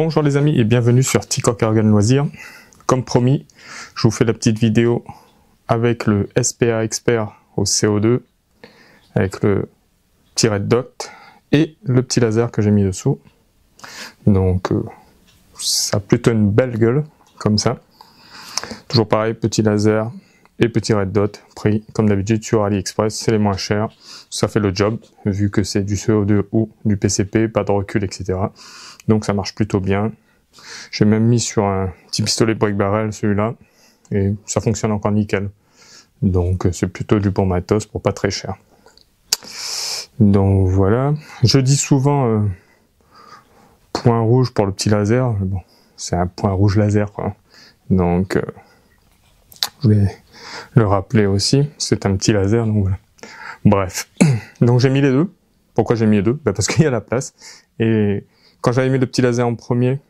Bonjour les amis et bienvenue sur Ticoc Organ Loisirs. Comme promis, je vous fais la petite vidéo avec le SPA Expert au CO2, avec le petit red dot et le petit laser que j'ai mis dessous. Donc ça a plutôt une belle gueule, comme ça. Toujours pareil, petit laser et petit red dot, prix comme d'habitude sur AliExpress, c'est les moins chers. Ça fait le job, vu que c'est du CO2 ou du PCP, pas de recul, etc. Donc ça marche plutôt bien. J'ai même mis sur un petit pistolet break barrel celui-là, et ça fonctionne encore nickel. Donc c'est plutôt du bon matos pour pas très cher. Donc voilà, je dis souvent point rouge pour le petit laser, mais bon, c'est un point rouge laser quoi. Donc je vais le rappeler aussi, c'est un petit laser, donc voilà. Bref, donc j'ai mis les deux. Pourquoi j'ai mis les deux? Parce qu'il y a la place. Et quand j'avais mis le petit laser en premier,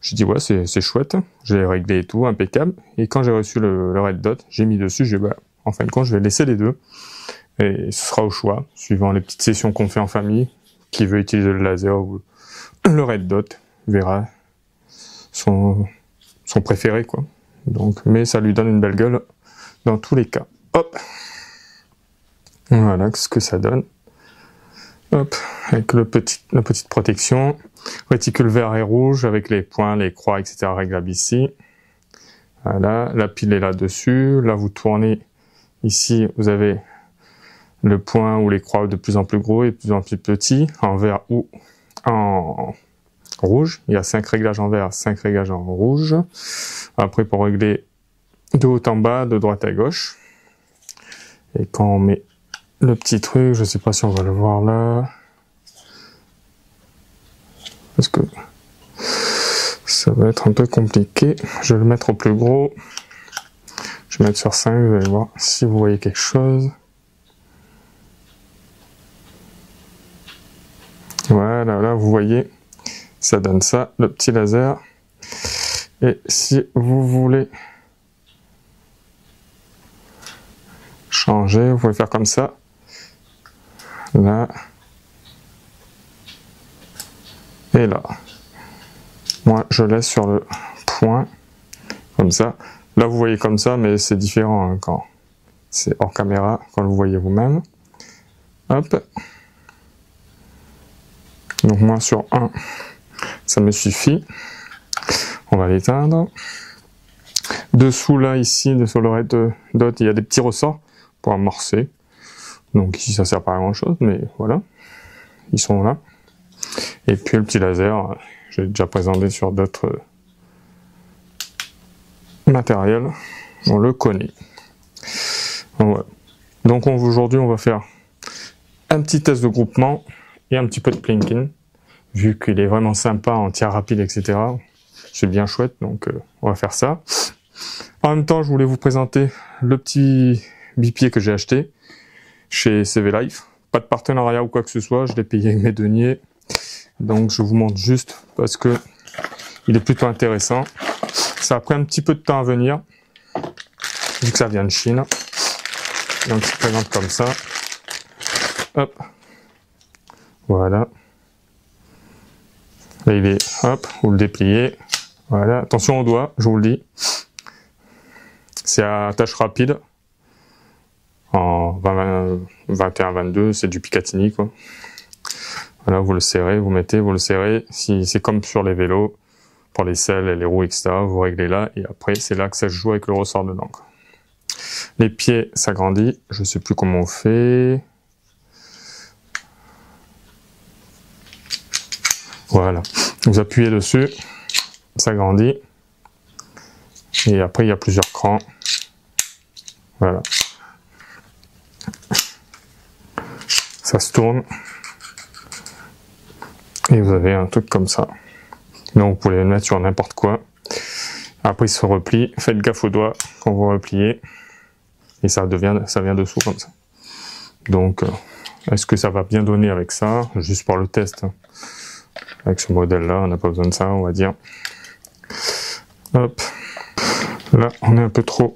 j'ai dit ouais c'est chouette, j'ai réglé et tout, impeccable. Et quand j'ai reçu le red dot, j'ai mis dessus, j'ai dit bah, en fin de compte je vais laisser les deux. Et ce sera au choix, suivant les petites sessions qu'on fait en famille. Qui veut utiliser le laser ou le red dot verra son préféré quoi. Donc, mais ça lui donne une belle gueule dans tous les cas. Hop, voilà ce que ça donne. Hop, avec la petite protection, réticule vert et rouge avec les points, les croix, etc. réglables ici. Voilà, la pile est là-dessus. Là, vous tournez. Ici, vous avez le point ou les croix de plus en plus gros et de plus en plus petits, en vert ou en rouge. Il y a 5 réglages en vert, 5 réglages en rouge. Après, pour régler de haut en bas, de droite à gauche. Et quand on met le petit truc, je sais pas si on va le voir là, parce que ça va être un peu compliqué. Je vais le mettre au plus gros. Je vais mettre sur 5, vous allez voir si vous voyez quelque chose. Voilà, là vous voyez, ça donne ça, le petit laser. Et si vous voulez changer, vous pouvez faire comme ça. Là. Et là. Moi, je laisse sur le point. Comme ça. Là, vous voyez comme ça, mais c'est différent hein, quand c'est hors caméra, quand vous voyez vous-même. Hop. Donc moi, sur 1, ça me suffit. On va l'éteindre. Dessous, là, ici, sur le red dot, il y a des petits ressorts pour amorcer. Donc ici ça sert pas à grand chose, mais voilà, ils sont là. Et puis le petit laser, j'ai déjà présenté sur d'autres matériels, on le connaît. Donc, voilà. Donc aujourd'hui on va faire un petit test de groupement et un petit peu de plinking, vu qu'il est vraiment sympa en tir rapide, etc. C'est bien chouette, donc on va faire ça. En même temps je voulais vous présenter le petit bipied que j'ai acheté chez CV Life, pas de partenariat ou quoi que ce soit, je l'ai payé avec mes deniers, donc je vous montre juste parce que il est plutôt intéressant. Ça a pris un petit peu de temps à venir, vu que ça vient de Chine, donc il se présente comme ça, hop, voilà, là il est, hop, vous le dépliez, voilà, attention aux doigts, je vous le dis, c'est à attache rapide, en 21-22, c'est du Picatinny quoi. Voilà, vous le serrez, vous mettez, vous le serrez. Si c'est comme sur les vélos, pour les selles et les roues, etc. Vous réglez là et après c'est là que ça se joue avec le ressort dedans quoi. Les pieds s'agrandissent, je sais plus comment on fait. Voilà, vous appuyez dessus, ça grandit. Et après il y a plusieurs crans. Voilà. Ça se tourne et vous avez un truc comme ça. Donc vous pouvez le mettre sur n'importe quoi. Après il se replie. Faites gaffe aux doigts quand vous repliez et ça vient dessous comme ça. Donc est-ce que ça va bien donner avec ça? Juste pour le test. Hein. Avec ce modèle là, on n'a pas besoin de ça, on va dire. Hop. Là on est un peu trop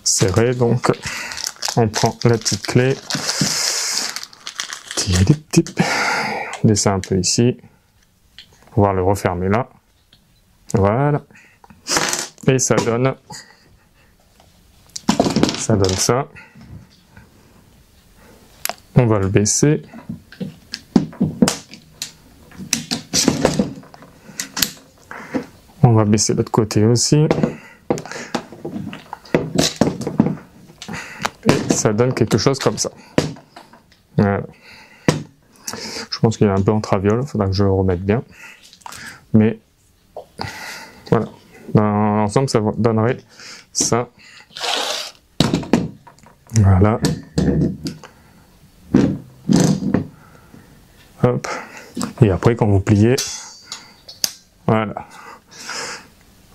serré, donc on prend la petite clé. On descend un peu ici. On va le refermer là. Voilà. Et ça donne ça. On va le baisser. On va baisser l'autre côté aussi. Et ça donne quelque chose comme ça. Voilà. Je pense qu'il est un peu en traviole, il faudra que je le remette bien. Mais voilà. Dans l'ensemble, ça donnerait ça. Voilà. Hop. Et après, quand vous pliez, voilà.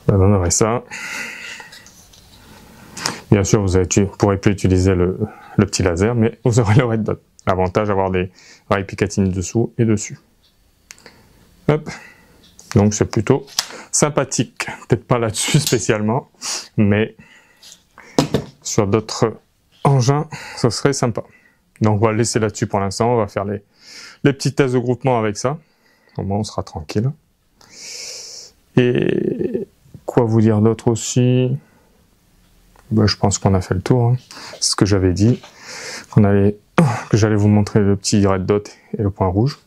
Ça donnerait ça. Bien sûr, vous ne pourrez plus utiliser le petit laser, mais vous aurez le red dot. L'avantage d'avoir des rails Picatinny dessous et dessus. Hop. Donc c'est plutôt sympathique. Peut-être pas là-dessus spécialement, mais sur d'autres engins, ce serait sympa. Donc on va le laisser là-dessus pour l'instant. On va faire les petits tests de groupement avec ça. Au moins on sera tranquille. Et quoi vous dire d'autre aussi? Je pense qu'on a fait le tour. Hein. C'est ce que j'avais dit. Que j'allais vous montrer le petit red dot et le point rouge.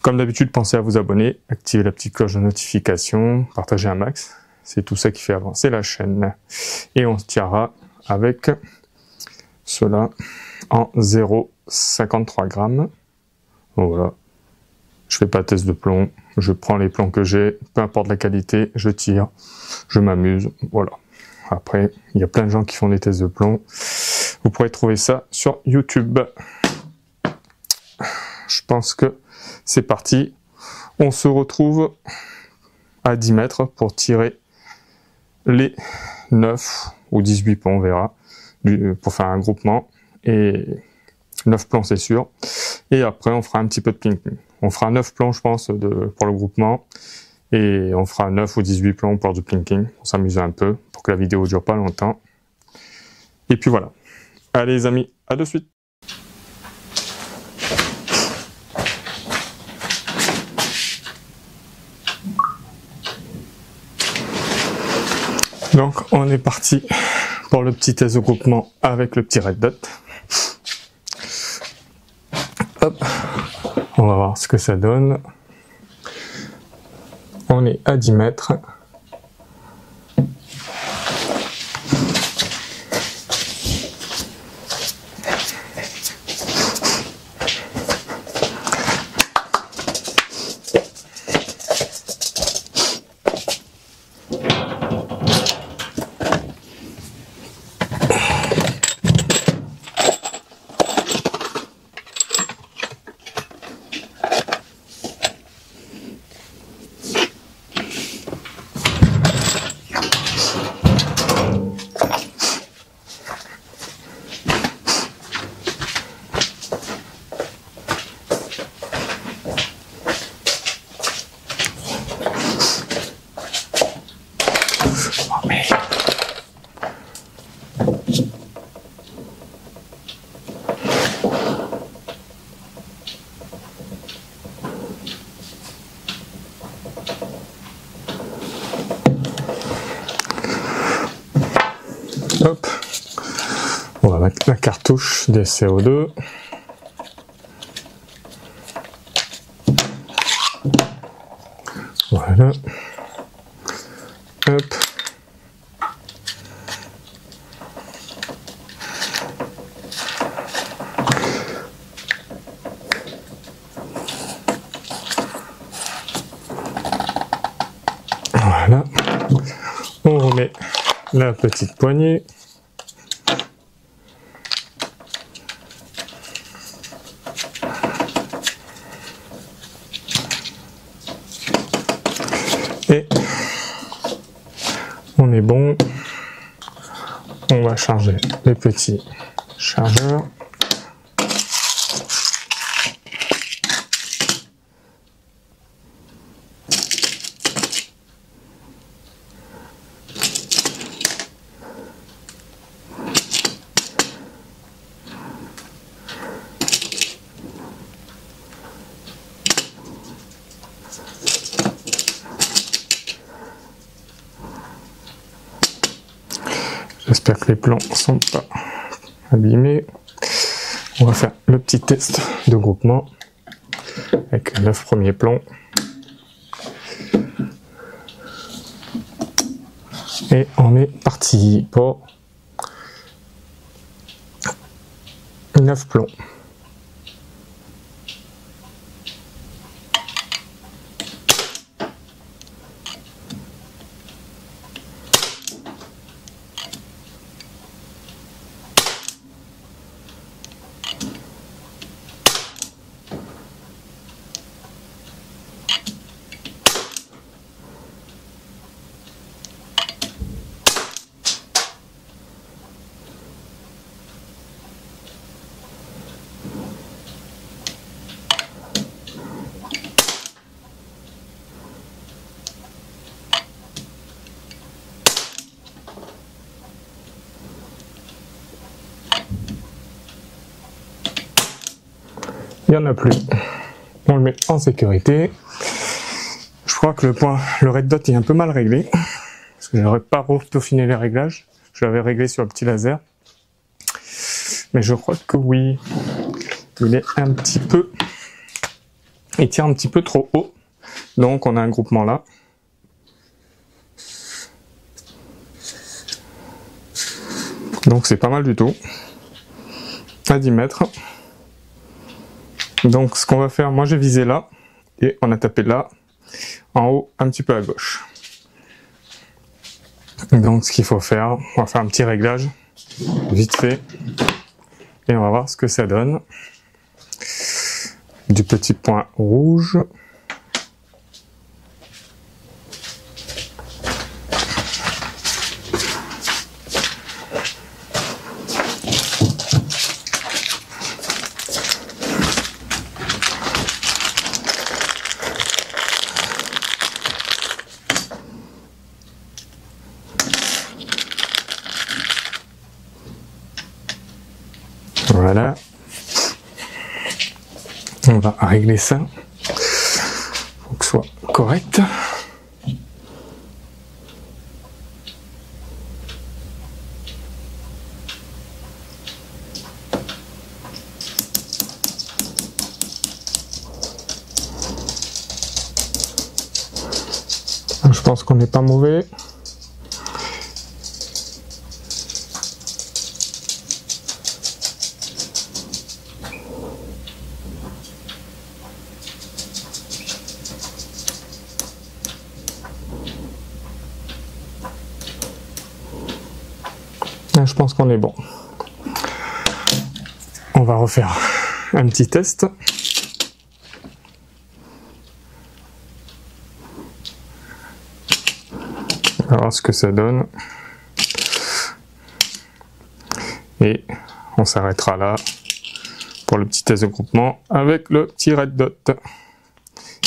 Comme d'habitude, pensez à vous abonner, activer la petite cloche de notification, partager un max. C'est tout ça qui fait avancer la chaîne. Et on se tirera avec cela en 0,53 grammes. Voilà. Je fais pas de test de plomb. Je prends les plombs que j'ai, peu importe la qualité, je tire, je m'amuse. Voilà. Après, il y a plein de gens qui font des tests de plomb. Vous pourrez trouver ça sur YouTube. Je pense que c'est parti. On se retrouve à 10 mètres pour tirer les 9 ou 18 plombs, on verra, pour faire un groupement. Et 9 plombs, c'est sûr. Et après, on fera un petit peu de ping-pong. On fera 9 plombs, je pense, pour le groupement. Et on fera 9 ou 18 plombs pour du plinking, pour s'amuser un peu, pour que la vidéo ne dure pas longtemps. Et puis voilà. Allez les amis, à de suite. Donc on est parti pour le petit test de groupement avec le petit red dot. Hop. On va voir ce que ça donne. On est à 10 mètres. Hop, on va mettre la cartouche des CO2. Voilà. Hop. Voilà. On remet la petite poignée. Et on est bon. On va charger les petits chargeurs. J'espère que les plans sont pas abîmés. On va faire le petit test de groupement avec 9 premiers plombs. Et on est parti pour 9 plombs. Il n'y en a plus. On le met en sécurité. Je crois que le red dot est un peu mal réglé. Parce que j'aurais pas peaufiné les réglages. Je l'avais réglé sur le petit laser. Mais je crois que oui. Il est un petit peu... Il tire un petit peu trop haut. Donc on a un groupement là. Donc c'est pas mal du tout. À 10 mètres. Donc ce qu'on va faire, moi j'ai visé là, et on a tapé là, en haut, un petit peu à gauche. Donc ce qu'il faut faire, on va faire un petit réglage, vite fait, et on va voir ce que ça donne. Du petit point rouge. Voilà. On va régler ça. Faut que ce soit correct. Je pense qu'on n'est pas mauvais. Je pense qu'on est bon. On va refaire un petit test. On va voir ce que ça donne. Et on s'arrêtera là pour le petit test de groupement avec le petit red dot.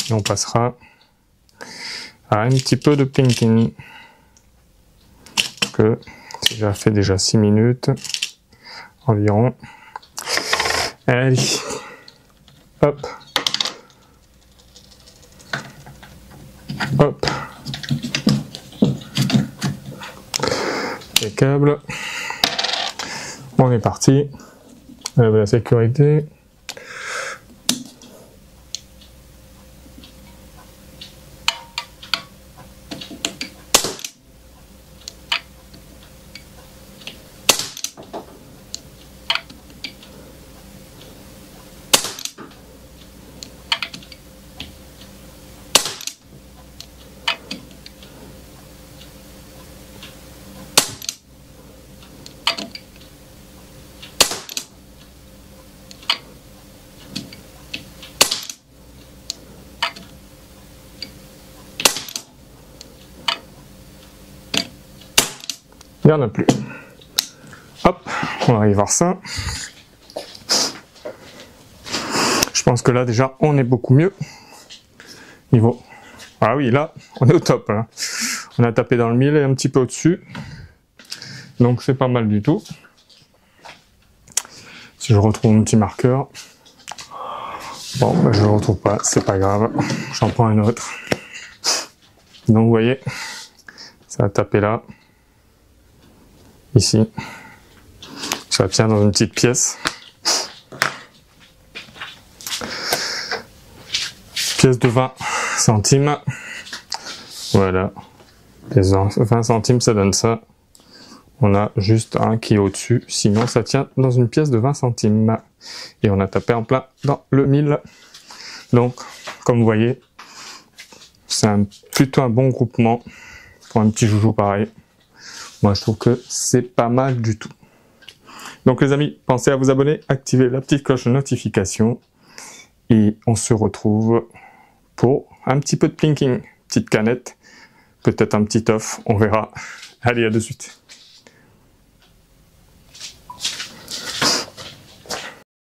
Et on passera à un petit peu de pinking. Que j'ai fait déjà 6 minutes environ. Allez, hop, hop, les câbles. On est parti. Avec la sécurité. Il n'y en a plus. Hop, on va aller voir ça. Je pense que là déjà on est beaucoup mieux. Niveau. Ah oui, là on est au top. Hein. On a tapé dans le mille et un petit peu au-dessus. Donc c'est pas mal du tout. Si je retrouve mon petit marqueur. Bon, bah, je le retrouve pas, c'est pas grave. J'en prends un autre. Donc vous voyez, ça a tapé là. ici. Ça tient dans une petite pièce. Pièce de 20 centimes. Voilà. Les 20 centimes, ça donne ça. On a juste un qui est au-dessus. Sinon, ça tient dans une pièce de 20 centimes. Et on a tapé en plein dans le 1000. Donc, comme vous voyez, c'est plutôt un bon groupement pour un petit joujou pareil. Moi, je trouve que c'est pas mal du tout. Donc, les amis, pensez à vous abonner, activer la petite cloche de notification. Et on se retrouve pour un petit peu de plinking. Petite canette, peut-être un petit off, on verra. Allez, à de suite.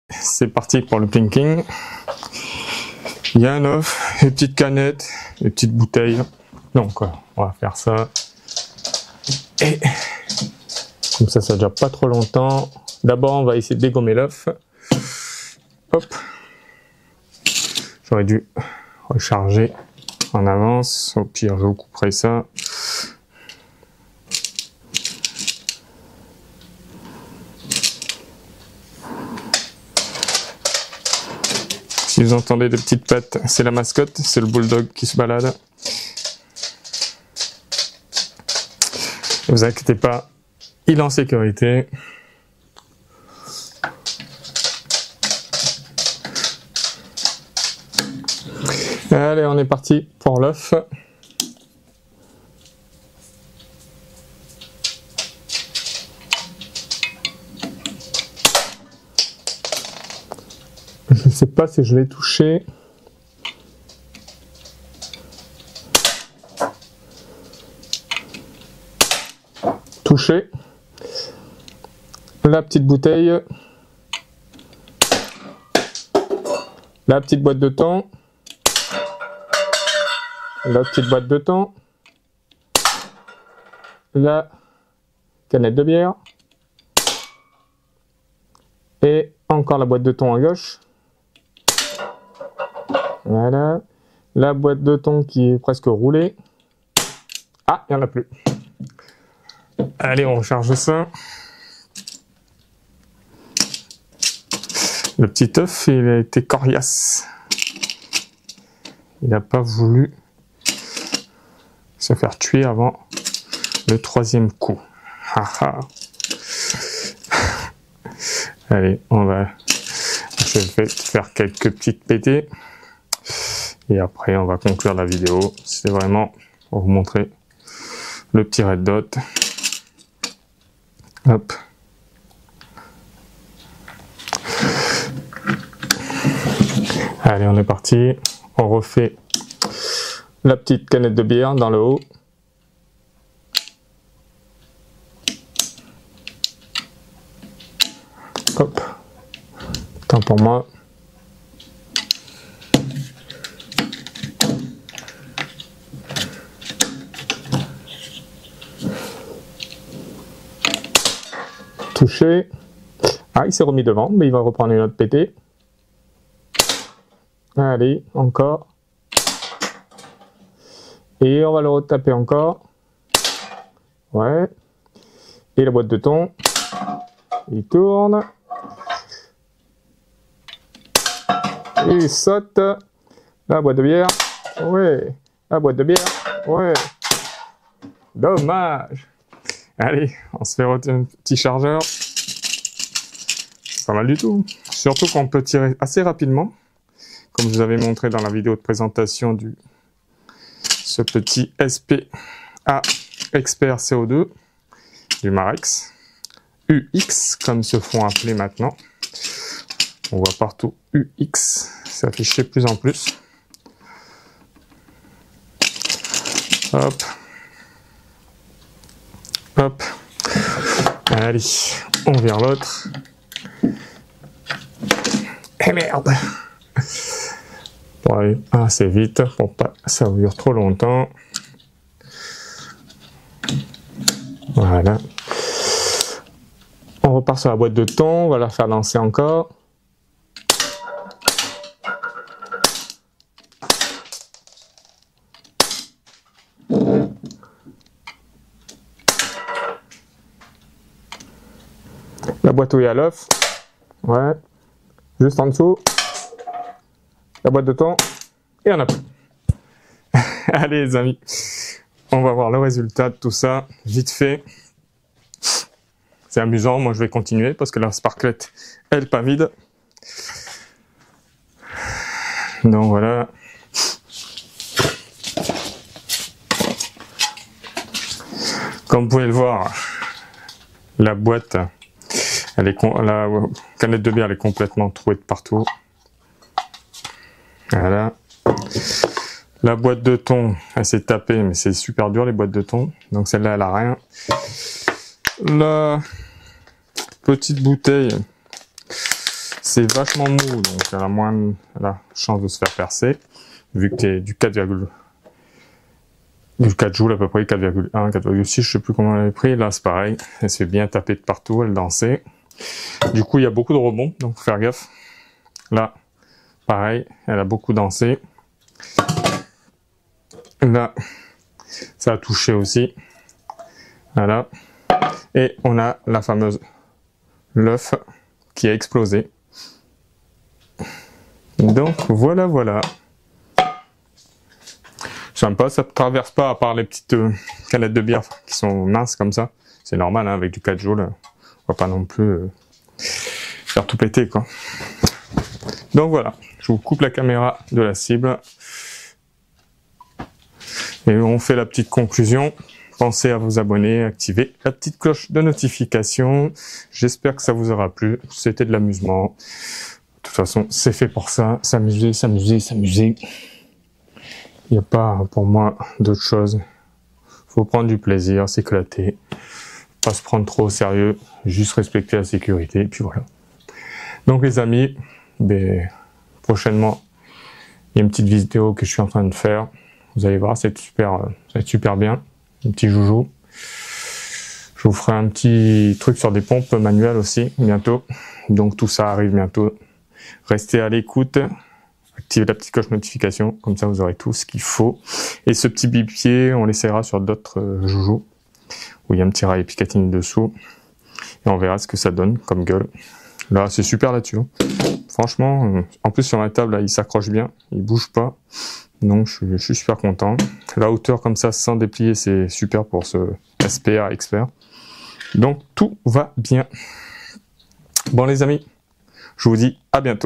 C'est parti pour le plinking. Il y a un off, une petite canette, une petite bouteille. Donc, on va faire ça. Et comme ça dure pas trop longtemps. D'abord, on va essayer de dégommer l'œuf. Hop. J'aurais dû recharger en avance. Au pire, je vous couperai ça. Si vous entendez des petites pattes, c'est la mascotte, c'est le bulldog qui se balade. Ne vous inquiétez pas, il est en sécurité. Allez, on est parti pour l'œuf. Je ne sais pas si je l'ai touché. Touché. La petite bouteille. La petite boîte de thon. La petite boîte de thon. La canette de bière. Et encore la boîte de thon à gauche. Voilà. La boîte de thon qui est presque roulée. Ah, il n'y en a plus. Allez, on recharge ça. Le petit œuf, il a été coriace. Il n'a pas voulu se faire tuer avant le troisième coup. Haha. Allez, je vais faire quelques petites pétées. Et après, on va conclure la vidéo. C'est vraiment pour vous montrer le petit red dot. Hop. Allez, on est parti. On refait la petite canette de bière dans le haut. Hop. Tant pour moi. Touché. Ah, il s'est remis devant, mais il va reprendre une autre pétée. Allez, encore. Et on va le retaper encore. Ouais. Et la boîte de thon. Il tourne. Et il saute. La boîte de bière. Ouais. La boîte de bière. Ouais. Dommage. Allez, on se fait un petit chargeur. C'est pas mal du tout. Surtout qu'on peut tirer assez rapidement. Comme je vous avais montré dans la vidéo de présentation de ce petit SPA Expert CO2 du Marex. UX, comme se font appeler maintenant. On voit partout UX s'afficher de plus en plus. Hop. Hop. Allez, on vire l'autre. Et merde. Pour aller assez vite, pour pas que ça dure trop longtemps. Voilà. On repart sur la boîte de thon, on va la faire lancer encore. La boîte où il y a l'œuf. Ouais. Juste en dessous. La boîte de thon. Et on a plus. Allez les amis. On va voir le résultat de tout ça. Vite fait. C'est amusant. Moi je vais continuer parce que la sparklette, elle n'est pas vide. Donc voilà. Comme vous pouvez le voir, la boîte, la canette de bière, elle est complètement trouée de partout. Voilà. La boîte de thon, elle s'est tapée, mais c'est super dur les boîtes de thon. Donc celle-là, elle a rien. La petite bouteille, c'est vachement mou, donc elle a moins la chance de se faire percer, vu que c'est du 4 joules à peu près, 4,1, 4,6, je sais plus comment elle avait pris. Là c'est pareil, elle se fait bien taper de partout, elle dansait. Du coup il y a beaucoup de rebonds, donc faut faire gaffe. Là, pareil, elle a beaucoup dansé. Là, ça a touché aussi. Voilà. Et on a la fameuse l'œuf qui a explosé. Donc voilà, voilà. Sympa, ça ne traverse pas à part les petites canettes de bière qui sont minces comme ça. C'est normal, hein, avec du 4 joules, on va pas non plus faire tout péter, quoi. Donc voilà, je vous coupe la caméra de la cible. Et on fait la petite conclusion. Pensez à vous abonner, activer la petite cloche de notification. J'espère que ça vous aura plu. C'était de l'amusement. De toute façon, c'est fait pour ça. S'amuser, s'amuser, s'amuser. Il n'y a pas, pour moi, d'autre chose. Faut prendre du plaisir, s'éclater. Pas se prendre trop au sérieux. Juste respecter la sécurité. Et puis voilà. Donc les amis, prochainement, il y a une petite vidéo que je suis en train de faire. Vous allez voir, ça va être super bien. Un petit joujou. Je vous ferai un petit truc sur des pompes manuelles aussi, bientôt. Donc tout ça arrive bientôt. Restez à l'écoute. Activez la petite cloche notification. Comme ça, vous aurez tout ce qu'il faut. Et ce petit bipied, on l'essayera sur d'autres joujous. Où il y a un petit rail Picatinny dessous. Et on verra ce que ça donne comme gueule. Là, c'est super là-dessus. Franchement, en plus sur ma table, là, il s'accroche bien. Il bouge pas. Donc je suis super content. La hauteur comme ça sans déplier, c'est super pour ce SPA Expert. Donc tout va bien. Bon les amis, je vous dis à bientôt.